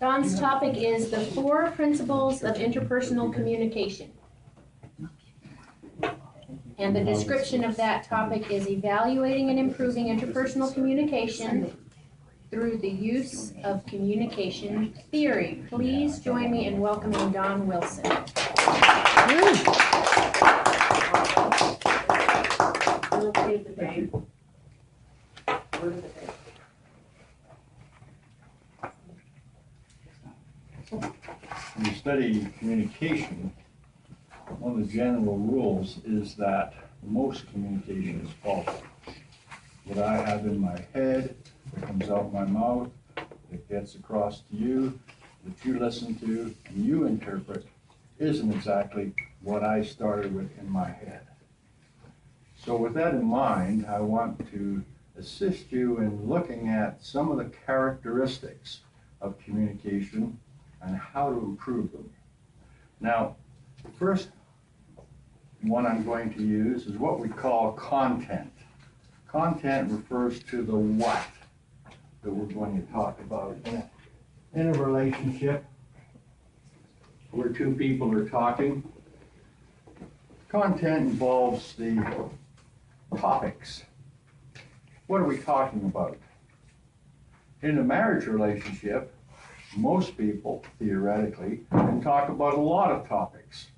Don's topic is the 4 principles of interpersonal communication. And the description of that topic is evaluating and improving interpersonal communication through the use of communication theory. Please join me in welcoming Don Wilson. When you study communication, one of the general rules is that most communication is false. What I have in my head, that comes out my mouth, that gets across to you, that you listen to, and you interpret, isn't exactly what I started with in my head. So with that in mind, I want to assist you in looking at some of the characteristics of communication and how to improve them. Now, the first one I'm going to use is what we call content. Content refers to the what that we're going to talk about in a relationship where 2 people are talking. Content involves the topics. What are we talking about? In a marriage relationship, most people, theoretically, can talk about a lot of topics.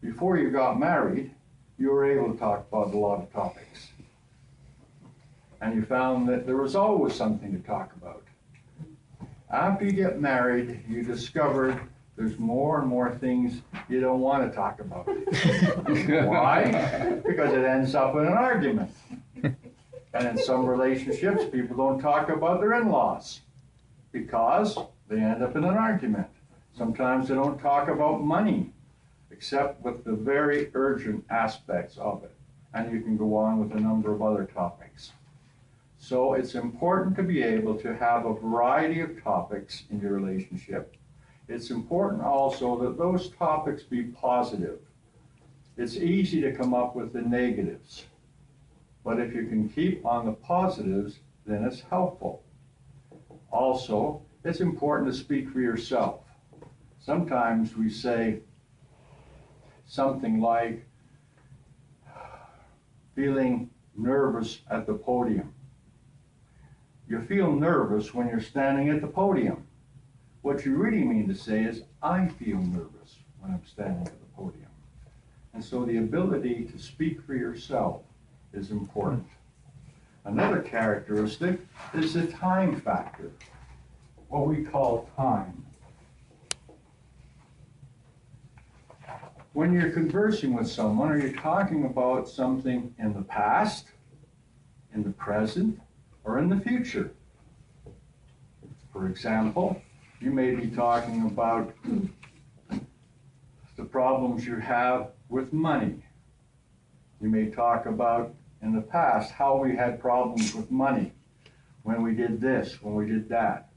Before you got married, you were able to talk about a lot of topics. And you found that there was always something to talk about. After you get married, you discovered there's more and more things you don't want to talk about. Why? Because it ends up in an argument. And in some relationships, people don't talk about their in-laws because they end up in an argument. Sometimes they don't talk about money, except with the very urgent aspects of it. And you can go on with a number of other topics. So it's important to be able to have a variety of topics in your relationship. It's important also that those topics be positive. It's easy to come up with the negatives, but if you can keep on the positives, then it's helpful. Also, it's important to speak for yourself. Sometimes we say something like feeling nervous at the podium. You feel nervous when you're standing at the podium. What you really mean to say is, I feel nervous when I'm standing at the podium. And so the ability to speak for yourself is important. Another characteristic is the time factor, what we call time. When you're conversing with someone, are you talking about something in the past, in the present, or in the future? For example, you may be talking about the problems you have with money. You may talk about in the past how we had problems with money, when we did this, when we did that.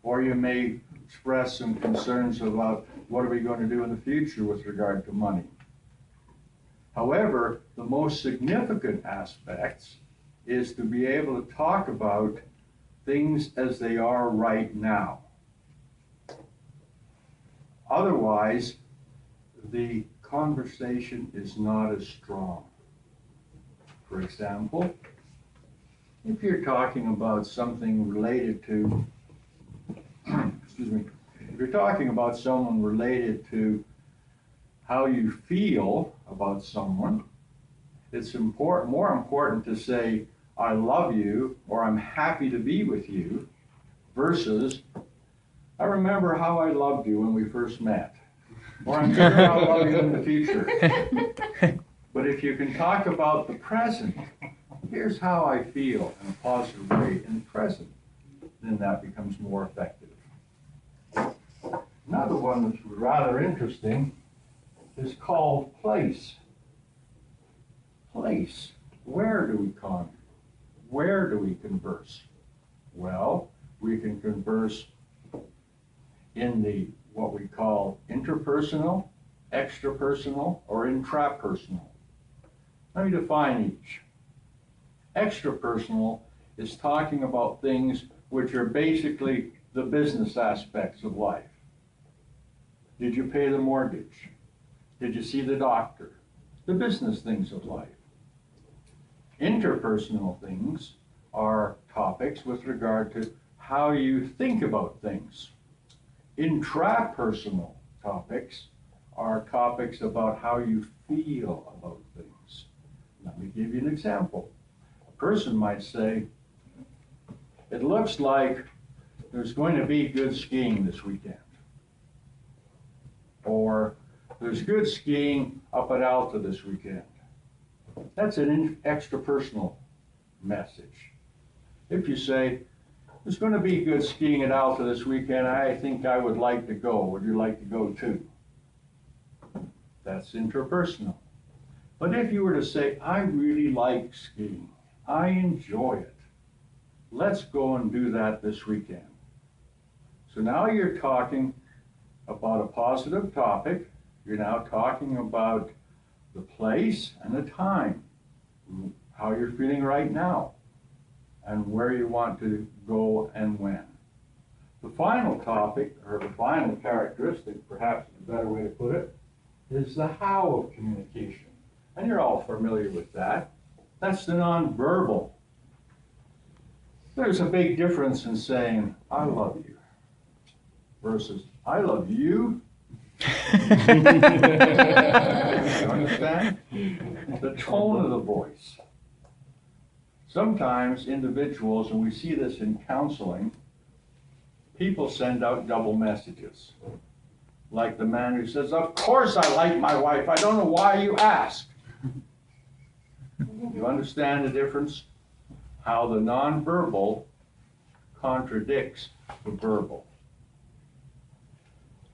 Or you may express some concerns about what are we going to do in the future with regard to money. However, the most significant aspects is to be able to talk about things as they are right now. Otherwise, the conversation is not as strong. For example, if you're talking about something related to, if you're talking about someone related to how you feel about someone, it's more important to say, I love you, or I'm happy to be with you, versus, I remember how I loved you when we first met, or I'm sure I'll love you in the future. But if you can talk about the present, here's how I feel in a positive way in the present, then that becomes more effective. Another one that's rather interesting is called place. Place. Where do we come? Where do we converse? Well, we can converse in the what we call interpersonal, extrapersonal, or intrapersonal. Let me define each. Extrapersonal is talking about things which are basically the business aspects of life. Did you pay the mortgage? Did you see the doctor? The business things of life. Interpersonal things are topics with regard to how you think about things. Intrapersonal topics are topics about how you feel about things. Let me give you an example. A person might say, it looks like there's going to be good skiing this weekend. Or there's good skiing up at Alta this weekend. That's an extrapersonal message. If you say, there's going to be good skiing at Alta this weekend, I think I would like to go. Would you like to go too? That's interpersonal. But if you were to say, I really like skiing, I enjoy it, let's go and do that this weekend. So now you're talking about a positive topic. You're now talking about the place and the time, how you're feeling right now, and where you want to go and when. The final topic, or the final characteristic, perhaps a better way to put it, is the how of communication. And you're all familiar with that. That's the nonverbal. There's a big difference in saying, I love you, versus, I love you. You understand? The tone of the voice. Sometimes individuals, and we see this in counseling, people send out double messages. Like the man who says, of course I like my wife, I don't know why you ask. You understand the difference? How the nonverbal contradicts the verbal.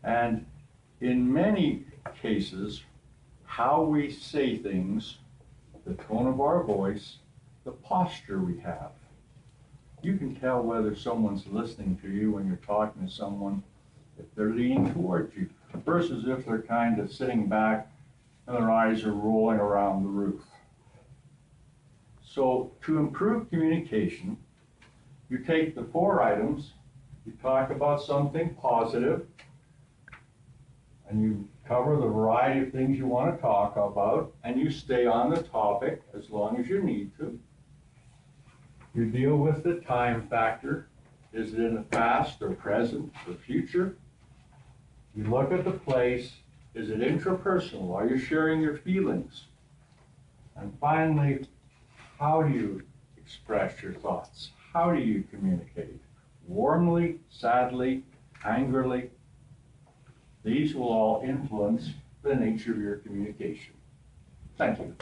And in many cases, how we say things, the tone of our voice, the posture we have. You can tell whether someone's listening to you when you're talking to someone if they're leaning towards you versus if they're kind of sitting back and their eyes are rolling around the roof. So to improve communication, you take the 4 items, you talk about something positive, and you cover the variety of things you want to talk about, and you stay on the topic as long as you need to. You deal with the time factor. Is it in the past or present or future? You look at the place. Is it intrapersonal? Are you sharing your feelings? And finally, how do you express your thoughts? How do you communicate? Warmly, sadly, angrily? These will all influence the nature of your communication. Thank you.